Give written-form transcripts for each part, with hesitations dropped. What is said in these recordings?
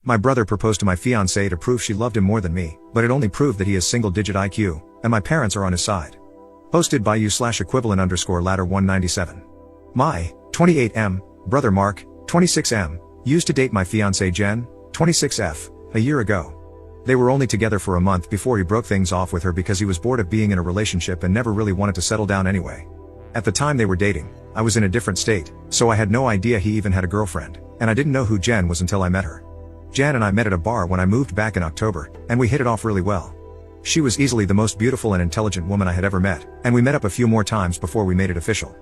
My brother proposed to my fiancée to prove she loved him more than me, but it only proved that he has single-digit IQ, and my parents are on his side. Posted by u/equivalent_ladder197. My 28M brother Mark, 26M, used to date my fiancée Jen, 26F, a year ago. They were only together for a month before he broke things off with her because he was bored of being in a relationship and never really wanted to settle down anyway. At the time they were dating, I was in a different state, so I had no idea he even had a girlfriend, and I didn't know who Jen was until I met her. Jen and I met at a bar when I moved back in October, and we hit it off really well. She was easily the most beautiful and intelligent woman I had ever met, and we met up a few more times before we made it official.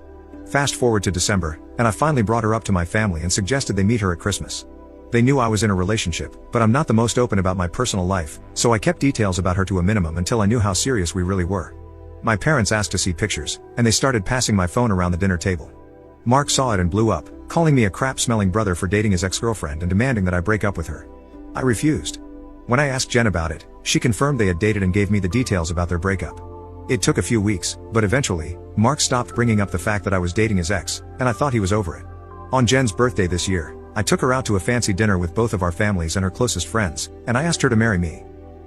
Fast forward to December, and I finally brought her up to my family and suggested they meet her at Christmas. They knew I was in a relationship, but I'm not the most open about my personal life, so I kept details about her to a minimum until I knew how serious we really were. My parents asked to see pictures, and they started passing my phone around the dinner table. Mark saw it and blew up, calling me a crap-smelling brother for dating his ex-girlfriend and demanding that I break up with her. I refused. When I asked Jen about it, she confirmed they had dated and gave me the details about their breakup. It took a few weeks, but eventually, Mark stopped bringing up the fact that I was dating his ex, and I thought he was over it. On Jen's birthday this year, I took her out to a fancy dinner with both of our families and her closest friends, and I asked her to marry me.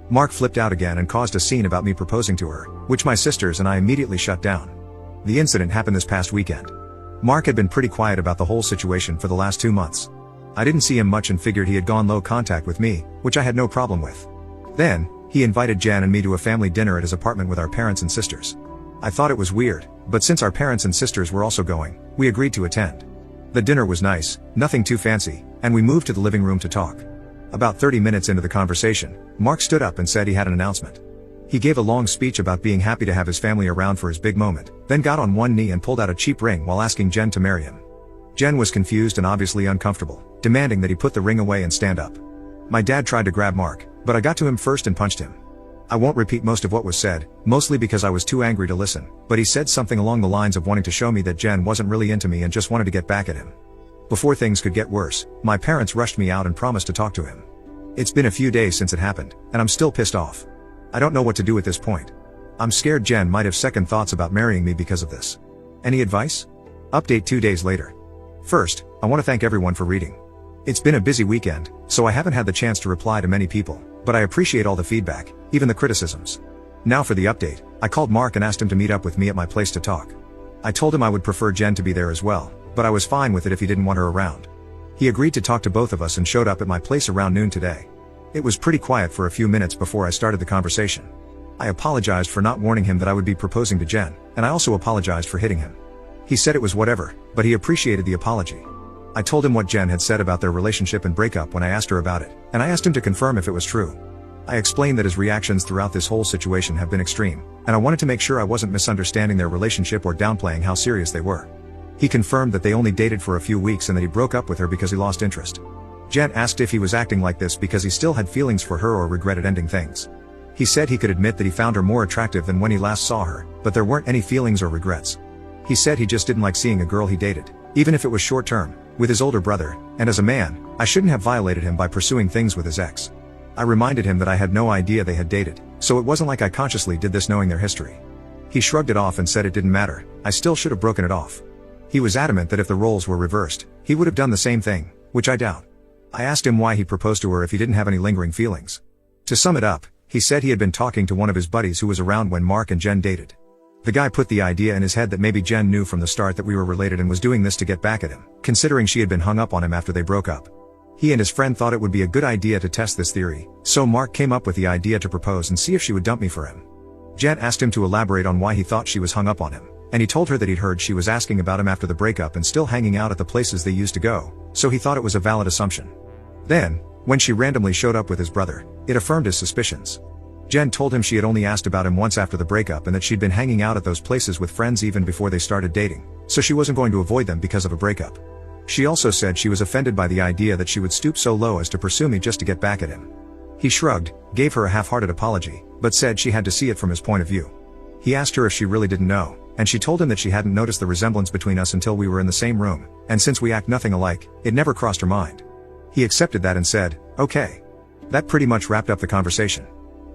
Mark flipped out again and caused a scene about me proposing to her, which my sisters and I immediately shut down. The incident happened this past weekend. Mark had been pretty quiet about the whole situation for the last 2 months. I didn't see him much and figured he had gone low contact with me, which I had no problem with. Then, he invited Jen and me to a family dinner at his apartment with our parents and sisters. I thought it was weird, but since our parents and sisters were also going, we agreed to attend. The dinner was nice, nothing too fancy, and we moved to the living room to talk. About 30 minutes into the conversation, Mark stood up and said he had an announcement. He gave a long speech about being happy to have his family around for his big moment, then got on one knee and pulled out a cheap ring while asking Jen to marry him. Jen was confused and obviously uncomfortable, demanding that he put the ring away and stand up. My dad tried to grab Mark, but I got to him first and punched him. I won't repeat most of what was said, mostly because I was too angry to listen, but he said something along the lines of wanting to show me that Jen wasn't really into me and just wanted to get back at him. Before things could get worse, my parents rushed me out and promised to talk to him. It's been a few days since it happened, and I'm still pissed off. I don't know what to do at this point. I'm scared Jen might have second thoughts about marrying me because of this. Any advice? Update 2 days later. First, I want to thank everyone for reading. It's been a busy weekend, so I haven't had the chance to reply to many people, but I appreciate all the feedback, even the criticisms. Now for the update, I called Mark and asked him to meet up with me at my place to talk. I told him I would prefer Jen to be there as well, but I was fine with it if he didn't want her around. He agreed to talk to both of us and showed up at my place around noon today. It was pretty quiet for a few minutes before I started the conversation. I apologized for not warning him that I would be proposing to Jen, and I also apologized for hitting him. He said it was whatever, but he appreciated the apology. I told him what Jen had said about their relationship and breakup when I asked her about it, and I asked him to confirm if it was true. I explained that his reactions throughout this whole situation have been extreme, and I wanted to make sure I wasn't misunderstanding their relationship or downplaying how serious they were. He confirmed that they only dated for a few weeks and that he broke up with her because he lost interest. Jen asked if he was acting like this because he still had feelings for her or regretted ending things. He said he could admit that he found her more attractive than when he last saw her, but there weren't any feelings or regrets. He said he just didn't like seeing a girl he dated, even if it was short term, with his older brother, and as a man, I shouldn't have violated him by pursuing things with his ex. I reminded him that I had no idea they had dated, so it wasn't like I consciously did this knowing their history. He shrugged it off and said it didn't matter, I still should have broken it off. He was adamant that if the roles were reversed, he would have done the same thing, which I doubt. I asked him why he proposed to her if he didn't have any lingering feelings. To sum it up, he said he had been talking to one of his buddies who was around when Mark and Jen dated. The guy put the idea in his head that maybe Jen knew from the start that we were related and was doing this to get back at him, considering she had been hung up on him after they broke up. He and his friend thought it would be a good idea to test this theory, so Mark came up with the idea to propose and see if she would dump me for him. Jen asked him to elaborate on why he thought she was hung up on him, and he told her that he'd heard she was asking about him after the breakup and still hanging out at the places they used to go, so he thought it was a valid assumption. Then, when she randomly showed up with his brother, it affirmed his suspicions. Jen told him she had only asked about him once after the breakup and that she'd been hanging out at those places with friends even before they started dating, so she wasn't going to avoid them because of a breakup. She also said she was offended by the idea that she would stoop so low as to pursue me just to get back at him. He shrugged, gave her a half-hearted apology, but said she had to see it from his point of view. He asked her if she really didn't know, and she told him that she hadn't noticed the resemblance between us until we were in the same room, and since we act nothing alike, it never crossed her mind. He accepted that and said, "Okay." That pretty much wrapped up the conversation.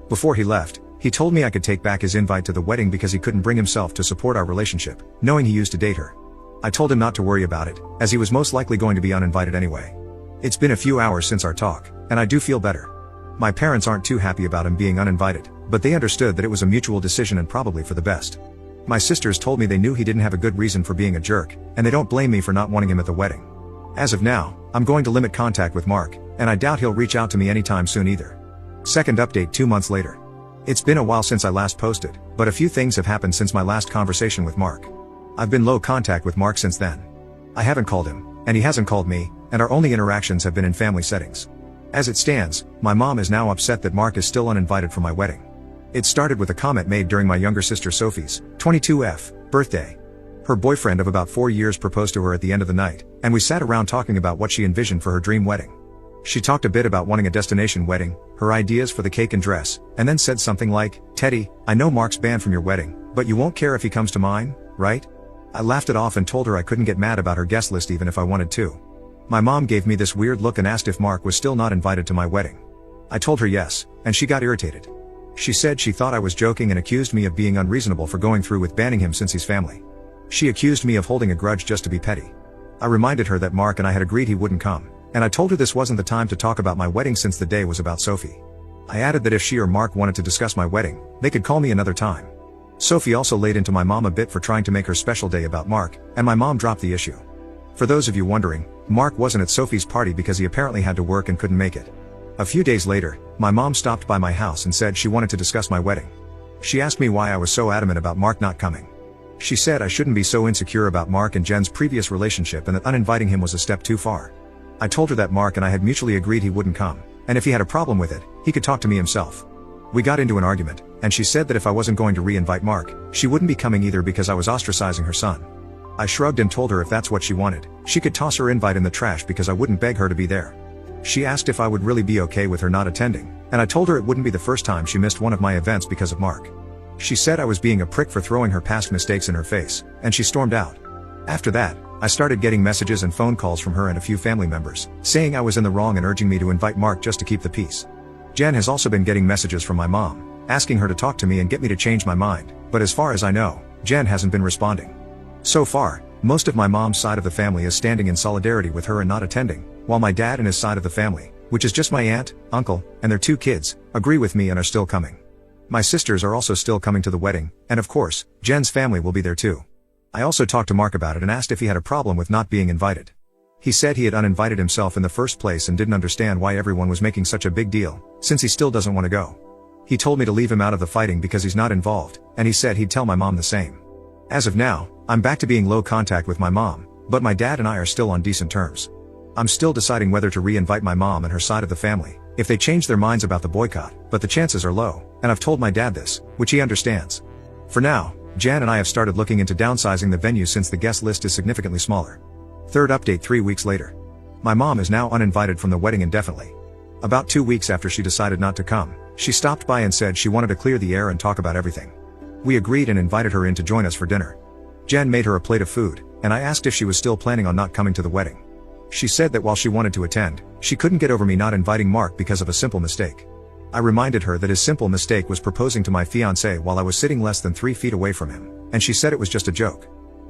Before he left, he told me I could take back his invite to the wedding because he couldn't bring himself to support our relationship, knowing he used to date her. I told him not to worry about it, as he was most likely going to be uninvited anyway. It's been a few hours since our talk, and I do feel better. My parents aren't too happy about him being uninvited, but they understood that it was a mutual decision and probably for the best. My sisters told me they knew he didn't have a good reason for being a jerk, and they don't blame me for not wanting him at the wedding. As of now, I'm going to limit contact with Mark, and I doubt he'll reach out to me anytime soon either. Second update 2 months later. It's been a while since I last posted, but a few things have happened since my last conversation with Mark. I've been low contact with Mark since then. I haven't called him, and he hasn't called me, and our only interactions have been in family settings. As it stands, my mom is now upset that Mark is still uninvited for my wedding. It started with a comment made during my younger sister Sophie's, 22F, birthday. Her boyfriend of about 4 years proposed to her at the end of the night, and we sat around talking about what she envisioned for her dream wedding. She talked a bit about wanting a destination wedding, her ideas for the cake and dress, and then said something like, "Teddy, I know Mark's banned from your wedding, but you won't care if he comes to mine, right?" I laughed it off and told her I couldn't get mad about her guest list even if I wanted to. My mom gave me this weird look and asked if Mark was still not invited to my wedding. I told her yes, and she got irritated. She said she thought I was joking and accused me of being unreasonable for going through with banning him since he's family. She accused me of holding a grudge just to be petty. I reminded her that Mark and I had agreed he wouldn't come, and I told her this wasn't the time to talk about my wedding since the day was about Sophie. I added that if she or Mark wanted to discuss my wedding, they could call me another time. Sophie also laid into my mom a bit for trying to make her special day about Mark, and my mom dropped the issue. For those of you wondering, Mark wasn't at Sophie's party because he apparently had to work and couldn't make it. A few days later, my mom stopped by my house and said she wanted to discuss my wedding. She asked me why I was so adamant about Mark not coming. She said I shouldn't be so insecure about Mark and Jen's previous relationship and that uninviting him was a step too far. I told her that Mark and I had mutually agreed he wouldn't come, and if he had a problem with it, he could talk to me himself. We got into an argument, and she said that if I wasn't going to re-invite Mark, she wouldn't be coming either because I was ostracizing her son. I shrugged and told her if that's what she wanted, she could toss her invite in the trash because I wouldn't beg her to be there. She asked if I would really be okay with her not attending, and I told her it wouldn't be the first time she missed one of my events because of Mark. She said I was being a prick for throwing her past mistakes in her face, and she stormed out. After that, I started getting messages and phone calls from her and a few family members, saying I was in the wrong and urging me to invite Mark just to keep the peace. Jen has also been getting messages from my mom, asking her to talk to me and get me to change my mind, but as far as I know, Jen hasn't been responding. So far, most of my mom's side of the family is standing in solidarity with her and not attending, while my dad and his side of the family, which is just my aunt, uncle, and their 2 kids, agree with me and are still coming. My sisters are also still coming to the wedding, and of course, Jen's family will be there too. I also talked to Mark about it and asked if he had a problem with not being invited. He said he had uninvited himself in the first place and didn't understand why everyone was making such a big deal, since he still doesn't want to go. He told me to leave him out of the fighting because he's not involved, and he said he'd tell my mom the same. As of now, I'm back to being low contact with my mom, but my dad and I are still on decent terms. I'm still deciding whether to re-invite my mom and her side of the family, if they change their minds about the boycott, but the chances are low, and I've told my dad this, which he understands. For now, Jan and I have started looking into downsizing the venue since the guest list is significantly smaller. Third update 3 weeks later. My mom is now uninvited from the wedding indefinitely. About 2 weeks after she decided not to come, she stopped by and said she wanted to clear the air and talk about everything. We agreed and invited her in to join us for dinner. Jen made her a plate of food, and I asked if she was still planning on not coming to the wedding. She said that while she wanted to attend, she couldn't get over me not inviting Mark because of a simple mistake. I reminded her that his simple mistake was proposing to my fiance while I was sitting less than 3 feet away from him, and she said it was just a joke.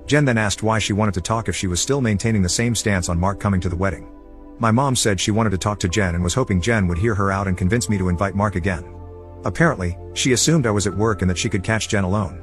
Jen then asked why she wanted to talk if she was still maintaining the same stance on Mark coming to the wedding. My mom said she wanted to talk to Jen and was hoping Jen would hear her out and convince me to invite Mark again. Apparently, she assumed I was at work and that she could catch Jen alone.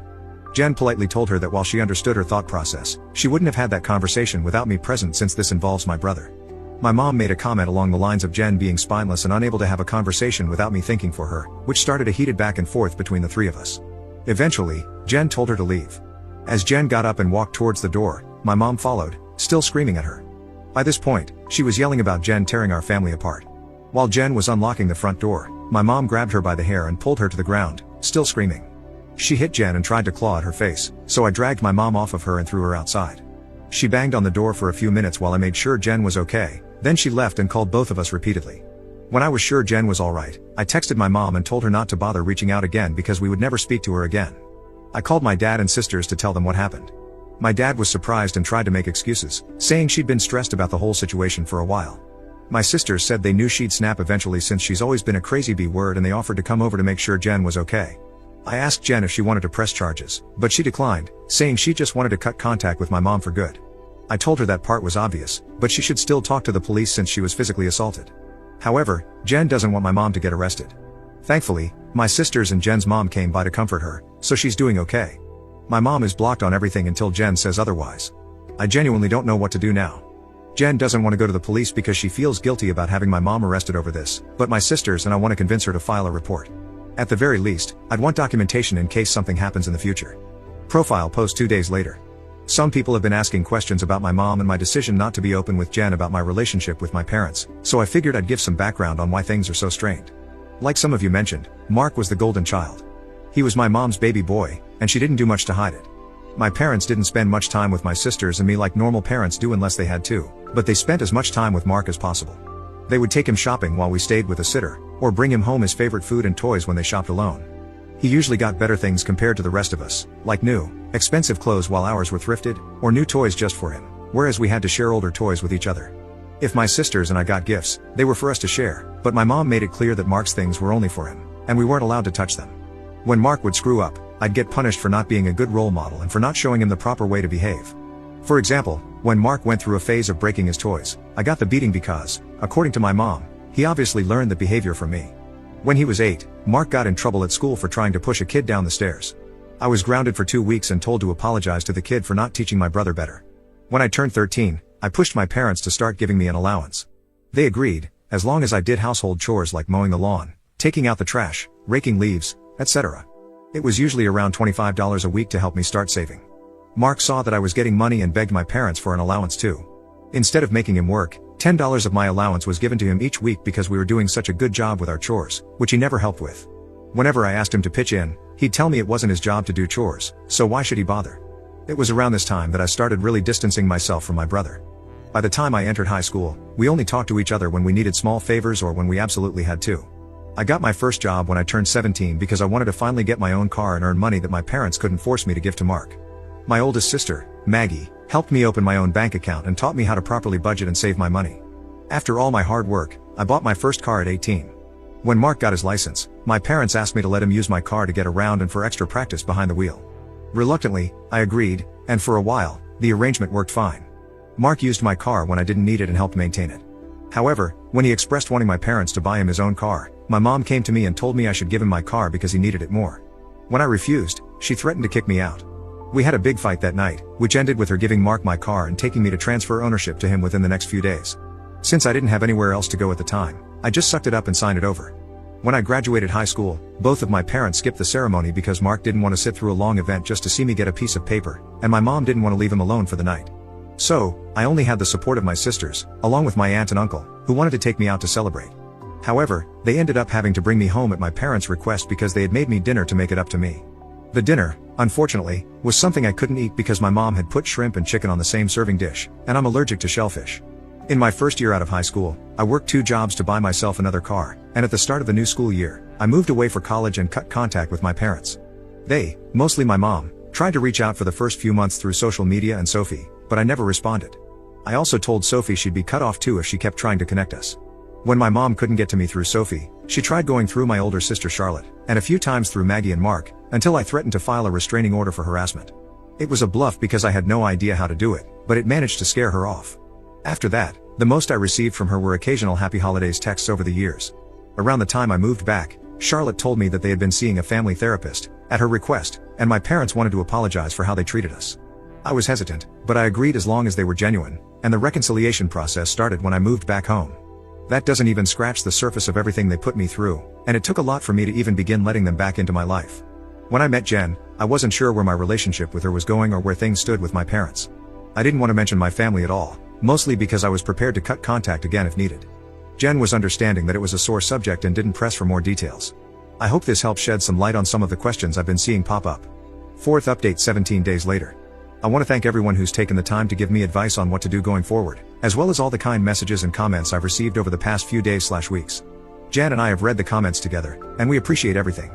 Jen politely told her that while she understood her thought process, she wouldn't have had that conversation without me present since this involves my brother. My mom made a comment along the lines of Jen being spineless and unable to have a conversation without me thinking for her, which started a heated back and forth between the 3 of us. Eventually, Jen told her to leave. As Jen got up and walked towards the door, my mom followed, still screaming at her. By this point, she was yelling about Jen tearing our family apart. While Jen was unlocking the front door, my mom grabbed her by the hair and pulled her to the ground, still screaming. She hit Jen and tried to claw at her face, so I dragged my mom off of her and threw her outside. She banged on the door for a few minutes while I made sure Jen was okay, then she left and called both of us repeatedly. When I was sure Jen was alright, I texted my mom and told her not to bother reaching out again because we would never speak to her again. I called my dad and sisters to tell them what happened. My dad was surprised and tried to make excuses, saying she'd been stressed about the whole situation for a while. My sisters said they knew she'd snap eventually since she's always been a crazy B-word, and they offered to come over to make sure Jen was okay. I asked Jen if she wanted to press charges, but she declined, saying she just wanted to cut contact with my mom for good. I told her that part was obvious, but she should still talk to the police since she was physically assaulted. However, Jen doesn't want my mom to get arrested. Thankfully, my sisters and Jen's mom came by to comfort her, so she's doing okay. My mom is blocked on everything until Jen says otherwise. I genuinely don't know what to do now. Jen doesn't want to go to the police because she feels guilty about having my mom arrested over this, but my sisters and I want to convince her to file a report. At the very least, I'd want documentation in case something happens in the future. Profile post 2 days later. Some people have been asking questions about my mom and my decision not to be open with Jen about my relationship with my parents, so I figured I'd give some background on why things are so strained. Like some of you mentioned, Mark was the golden child. He was my mom's baby boy, and she didn't do much to hide it. My parents didn't spend much time with my sisters and me like normal parents do unless they had to, but they spent as much time with Mark as possible. They would take him shopping while we stayed with a sitter, or bring him home his favorite food and toys when they shopped alone. He usually got better things compared to the rest of us, like new, expensive clothes while ours were thrifted, or new toys just for him, whereas we had to share older toys with each other. If my sisters and I got gifts, they were for us to share, but my mom made it clear that Mark's things were only for him, and we weren't allowed to touch them. When Mark would screw up, I'd get punished for not being a good role model and for not showing him the proper way to behave. For example, when Mark went through a phase of breaking his toys, I got the beating because, according to my mom, he obviously learned the behavior from me. When he was 8, Mark got in trouble at school for trying to push a kid down the stairs. I was grounded for 2 weeks and told to apologize to the kid for not teaching my brother better. When I turned 13, I pushed my parents to start giving me an allowance. They agreed, as long as I did household chores like mowing the lawn, taking out the trash, raking leaves, etc. It was usually around $25 a week to help me start saving. Mark saw that I was getting money and begged my parents for an allowance too. Instead of making him work, $10 of my allowance was given to him each week because we were doing such a good job with our chores, which he never helped with. Whenever I asked him to pitch in, he'd tell me it wasn't his job to do chores, so why should he bother? It was around this time that I started really distancing myself from my brother. By the time I entered high school, we only talked to each other when we needed small favors or when we absolutely had to. I got my first job when I turned 17 because I wanted to finally get my own car and earn money that my parents couldn't force me to give to Mark. My oldest sister, Maggie, helped me open my own bank account and taught me how to properly budget and save my money. After all my hard work, I bought my first car at 18. When Mark got his license, my parents asked me to let him use my car to get around and for extra practice behind the wheel. Reluctantly, I agreed, and for a while, the arrangement worked fine. Mark used my car when I didn't need it and helped maintain it. However, when he expressed wanting my parents to buy him his own car, my mom came to me and told me I should give him my car because he needed it more. When I refused, she threatened to kick me out. We had a big fight that night, which ended with her giving Mark my car and taking me to transfer ownership to him within the next few days. Since I didn't have anywhere else to go at the time, I just sucked it up and signed it over. When I graduated high school, both of my parents skipped the ceremony because Mark didn't want to sit through a long event just to see me get a piece of paper, and my mom didn't want to leave him alone for the night. So, I only had the support of my sisters, along with my aunt and uncle, who wanted to take me out to celebrate. However, they ended up having to bring me home at my parents' request because they had made me dinner to make it up to me. The dinner, unfortunately, was something I couldn't eat because my mom had put shrimp and chicken on the same serving dish, and I'm allergic to shellfish. In my first year out of high school, I worked 2 jobs to buy myself another car, and at the start of the new school year, I moved away for college and cut contact with my parents. They, mostly my mom, tried to reach out for the first few months through social media and Sophie, but I never responded. I also told Sophie she'd be cut off too if she kept trying to connect us. When my mom couldn't get to me through Sophie, she tried going through my older sister Charlotte, and a few times through Maggie and Mark, until I threatened to file a restraining order for harassment. It was a bluff because I had no idea how to do it, but it managed to scare her off. After that, the most I received from her were occasional happy holidays texts over the years. Around the time I moved back, Charlotte told me that they had been seeing a family therapist, at her request, and my parents wanted to apologize for how they treated us. I was hesitant, but I agreed as long as they were genuine, and the reconciliation process started when I moved back home. That doesn't even scratch the surface of everything they put me through, and it took a lot for me to even begin letting them back into my life. When I met Jen, I wasn't sure where my relationship with her was going or where things stood with my parents. I didn't want to mention my family at all, mostly because I was prepared to cut contact again if needed. Jen was understanding that it was a sore subject and didn't press for more details. I hope this helps shed some light on some of the questions I've been seeing pop up. Fourth update 17 days later. I want to thank everyone who's taken the time to give me advice on what to do going forward, as well as all the kind messages and comments I've received over the past few days/weeks. Jan and I have read the comments together, and we appreciate everything.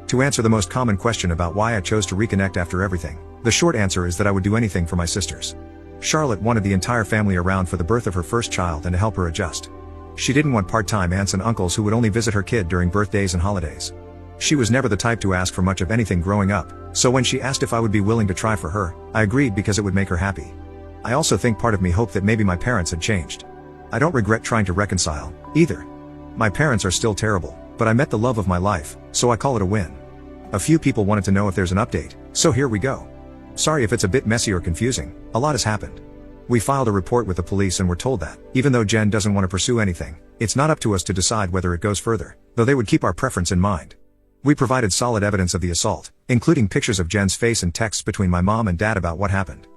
To answer the most common question about why I chose to reconnect after everything, the short answer is that I would do anything for my sisters. Charlotte wanted the entire family around for the birth of her first child and to help her adjust. She didn't want part-time aunts and uncles who would only visit her kid during birthdays and holidays. She was never the type to ask for much of anything growing up, so when she asked if I would be willing to try for her, I agreed because it would make her happy. I also think part of me hoped that maybe my parents had changed. I don't regret trying to reconcile, either. My parents are still terrible, but I met the love of my life, so I call it a win. A few people wanted to know if there's an update, so here we go. Sorry if it's a bit messy or confusing, a lot has happened. We filed a report with the police and were told that, even though Jen doesn't want to pursue anything, it's not up to us to decide whether it goes further, though they would keep our preference in mind. We provided solid evidence of the assault, including pictures of Jen's face and texts between my mom and dad about what happened.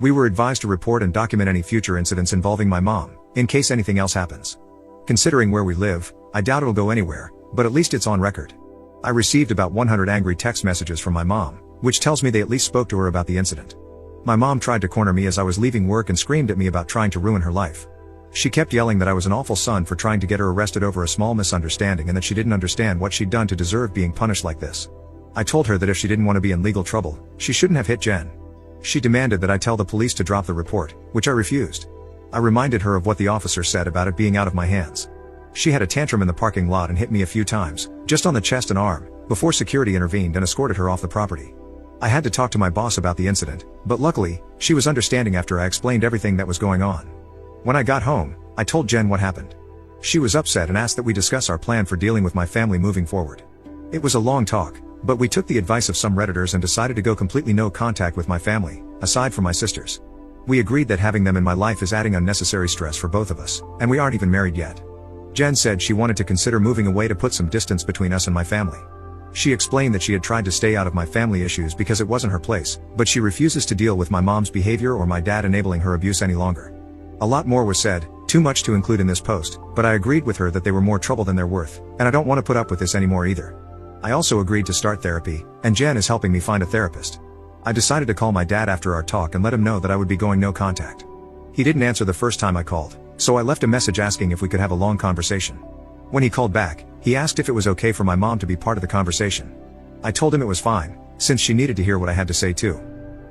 We were advised to report and document any future incidents involving my mom, in case anything else happens. Considering where we live, I doubt it'll go anywhere, but at least it's on record. I received about 100 angry text messages from my mom, which tells me they at least spoke to her about the incident. My mom tried to corner me as I was leaving work and screamed at me about trying to ruin her life. She kept yelling that I was an awful son for trying to get her arrested over a small misunderstanding and that she didn't understand what she'd done to deserve being punished like this. I told her that if she didn't want to be in legal trouble, she shouldn't have hit Jen. She demanded that I tell the police to drop the report, which I refused. I reminded her of what the officer said about it being out of my hands. She had a tantrum in the parking lot and hit me a few times, just on the chest and arm, before security intervened and escorted her off the property. I had to talk to my boss about the incident, but luckily, she was understanding after I explained everything that was going on. When I got home, I told Jen what happened. She was upset and asked that we discuss our plan for dealing with my family moving forward. It was a long talk, but we took the advice of some Redditors and decided to go completely no contact with my family, aside from my sisters. We agreed that having them in my life is adding unnecessary stress for both of us, and we aren't even married yet. Jen said she wanted to consider moving away to put some distance between us and my family. She explained that she had tried to stay out of my family issues because it wasn't her place, but she refuses to deal with my mom's behavior or my dad enabling her abuse any longer. A lot more was said, too much to include in this post, but I agreed with her that they were more trouble than they're worth, and I don't want to put up with this anymore either. I also agreed to start therapy, and Jen is helping me find a therapist. I decided to call my dad after our talk and let him know that I would be going no contact. He didn't answer the first time I called, so I left a message asking if we could have a long conversation. When he called back, he asked if it was okay for my mom to be part of the conversation. I told him it was fine, since she needed to hear what I had to say too.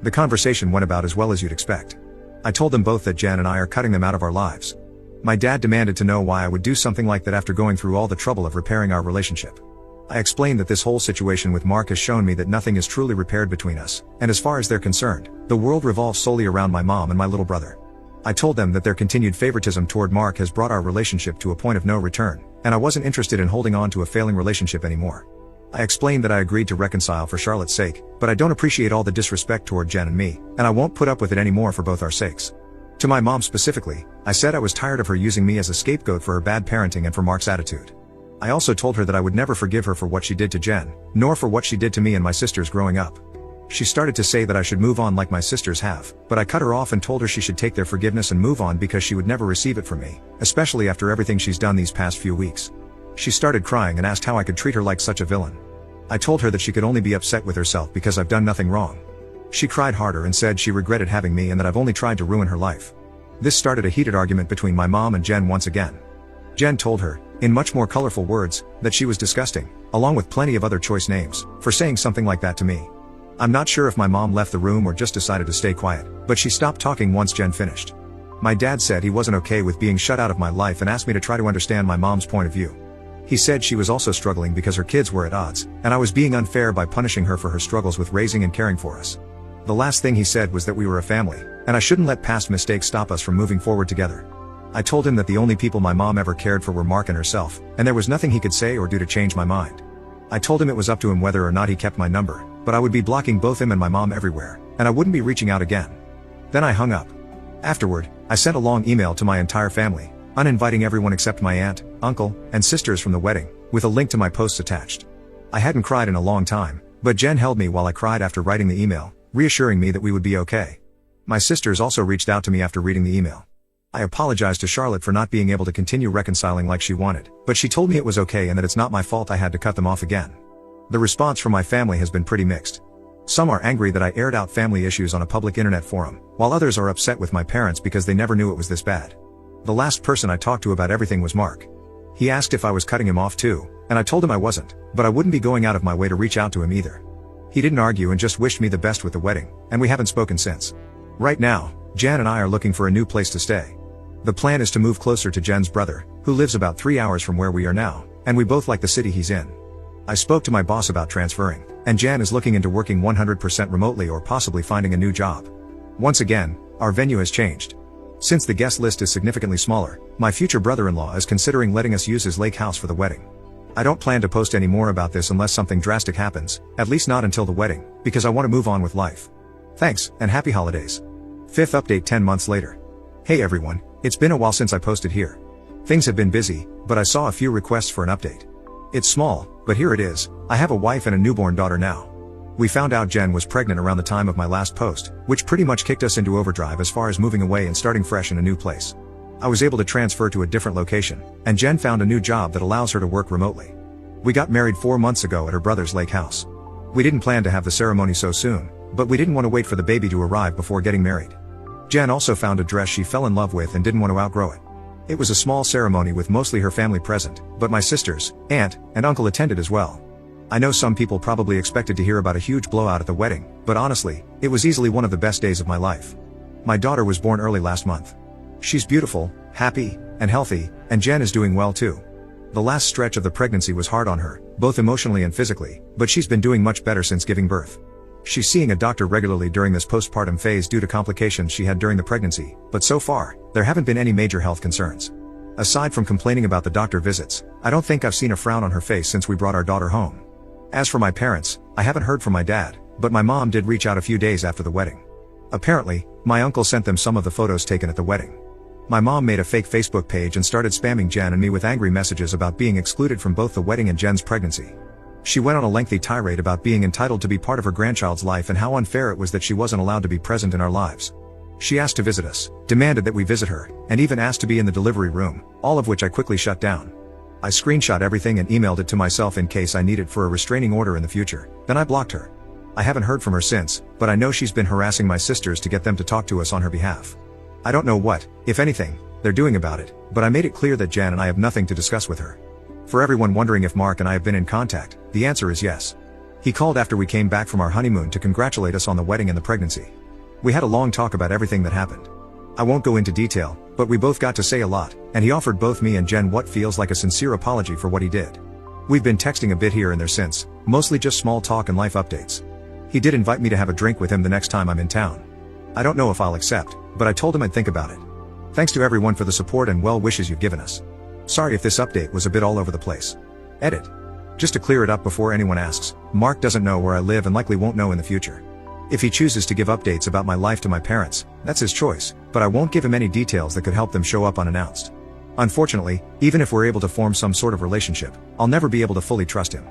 The conversation went about as well as you'd expect. I told them both that Jen and I are cutting them out of our lives. My dad demanded to know why I would do something like that after going through all the trouble of repairing our relationship. I explained that this whole situation with Mark has shown me that nothing is truly repaired between us, and as far as they're concerned, the world revolves solely around my mom and my little brother. I told them that their continued favoritism toward Mark has brought our relationship to a point of no return, and I wasn't interested in holding on to a failing relationship anymore. I explained that I agreed to reconcile for Charlotte's sake, but I don't appreciate all the disrespect toward Jen and me, and I won't put up with it anymore for both our sakes. To my mom specifically, I said I was tired of her using me as a scapegoat for her bad parenting and for Mark's attitude. I also told her that I would never forgive her for what she did to Jen, nor for what she did to me and my sisters growing up. She started to say that I should move on like my sisters have, but I cut her off and told her she should take their forgiveness and move on because she would never receive it from me, especially after everything she's done these past few weeks. She started crying and asked how I could treat her like such a villain. I told her that she could only be upset with herself because I've done nothing wrong. She cried harder and said she regretted having me and that I've only tried to ruin her life. This started a heated argument between my mom and Jen once again. Jen told her, in much more colorful words, that she was disgusting, along with plenty of other choice names, for saying something like that to me. I'm not sure if my mom left the room or just decided to stay quiet, but she stopped talking once Jen finished. My dad said he wasn't okay with being shut out of my life and asked me to try to understand my mom's point of view. He said she was also struggling because her kids were at odds, and I was being unfair by punishing her for her struggles with raising and caring for us. The last thing he said was that we were a family, and I shouldn't let past mistakes stop us from moving forward together. I told him that the only people my mom ever cared for were Mark and herself, and there was nothing he could say or do to change my mind. I told him it was up to him whether or not he kept my number, but I would be blocking both him and my mom everywhere, and I wouldn't be reaching out again. Then I hung up. Afterward, I sent a long email to my entire family, uninviting everyone except my aunt, uncle, and sisters from the wedding, with a link to my posts attached. I hadn't cried in a long time, but Jen held me while I cried after writing the email, reassuring me that we would be okay. My sisters also reached out to me after reading the email. I apologized to Charlotte for not being able to continue reconciling like she wanted, but she told me it was okay and that it's not my fault I had to cut them off again. The response from my family has been pretty mixed. Some are angry that I aired out family issues on a public internet forum, while others are upset with my parents because they never knew it was this bad. The last person I talked to about everything was Mark. He asked if I was cutting him off too, and I told him I wasn't, but I wouldn't be going out of my way to reach out to him either. He didn't argue and just wished me the best with the wedding, and we haven't spoken since. Right now, Jen and I are looking for a new place to stay. The plan is to move closer to Jen's brother, who lives about 3 hours from where we are now, and we both like the city he's in. I spoke to my boss about transferring, and Jen is looking into working 100% remotely or possibly finding a new job. Once again, our venue has changed. Since the guest list is significantly smaller, my future brother-in-law is considering letting us use his lake house for the wedding. I don't plan to post any more about this unless something drastic happens, at least not until the wedding, because I want to move on with life. Thanks, and happy holidays. Fifth update 10 months later. Hey everyone, it's been a while since I posted here. Things have been busy, but I saw a few requests for an update. It's small, but here it is. I have a wife and a newborn daughter now. We found out Jen was pregnant around the time of my last post, which pretty much kicked us into overdrive as far as moving away and starting fresh in a new place. I was able to transfer to a different location, and Jen found a new job that allows her to work remotely. We got married 4 months ago at her brother's lake house. We didn't plan to have the ceremony so soon, but we didn't want to wait for the baby to arrive before getting married. Jen also found a dress she fell in love with and didn't want to outgrow it. It was a small ceremony with mostly her family present, but my sisters, aunt, and uncle attended as well. I know some people probably expected to hear about a huge blowout at the wedding, but honestly, it was easily one of the best days of my life. My daughter was born early last month. She's beautiful, happy, and healthy, and Jen is doing well too. The last stretch of the pregnancy was hard on her, both emotionally and physically, but she's been doing much better since giving birth. She's seeing a doctor regularly during this postpartum phase due to complications she had during the pregnancy, but so far, there haven't been any major health concerns. Aside from complaining about the doctor visits, I don't think I've seen a frown on her face since we brought our daughter home. As for my parents, I haven't heard from my dad, but my mom did reach out a few days after the wedding. Apparently, my uncle sent them some of the photos taken at the wedding. My mom made a fake Facebook page and started spamming Jen and me with angry messages about being excluded from both the wedding and Jen's pregnancy. She went on a lengthy tirade about being entitled to be part of her grandchild's life and how unfair it was that she wasn't allowed to be present in our lives. She asked to visit us, demanded that we visit her, and even asked to be in the delivery room, all of which I quickly shut down. I screenshot everything and emailed it to myself in case I need it for a restraining order in the future, then I blocked her. I haven't heard from her since, but I know she's been harassing my sisters to get them to talk to us on her behalf. I don't know what, if anything, they're doing about it, but I made it clear that Jen and I have nothing to discuss with her. For everyone wondering if Mark and I have been in contact, the answer is yes. He called after we came back from our honeymoon to congratulate us on the wedding and the pregnancy. We had a long talk about everything that happened. I won't go into detail, but we both got to say a lot, and he offered both me and Jen what feels like a sincere apology for what he did. We've been texting a bit here and there since, mostly just small talk and life updates. He did invite me to have a drink with him the next time I'm in town. I don't know if I'll accept, but I told him I'd think about it. Thanks to everyone for the support and well wishes you've given us. Sorry if this update was a bit all over the place. Edit. Just to clear it up before anyone asks, Mark doesn't know where I live and likely won't know in the future. If he chooses to give updates about my life to my parents, that's his choice, but I won't give him any details that could help them show up unannounced. Unfortunately, even if we're able to form some sort of relationship, I'll never be able to fully trust him.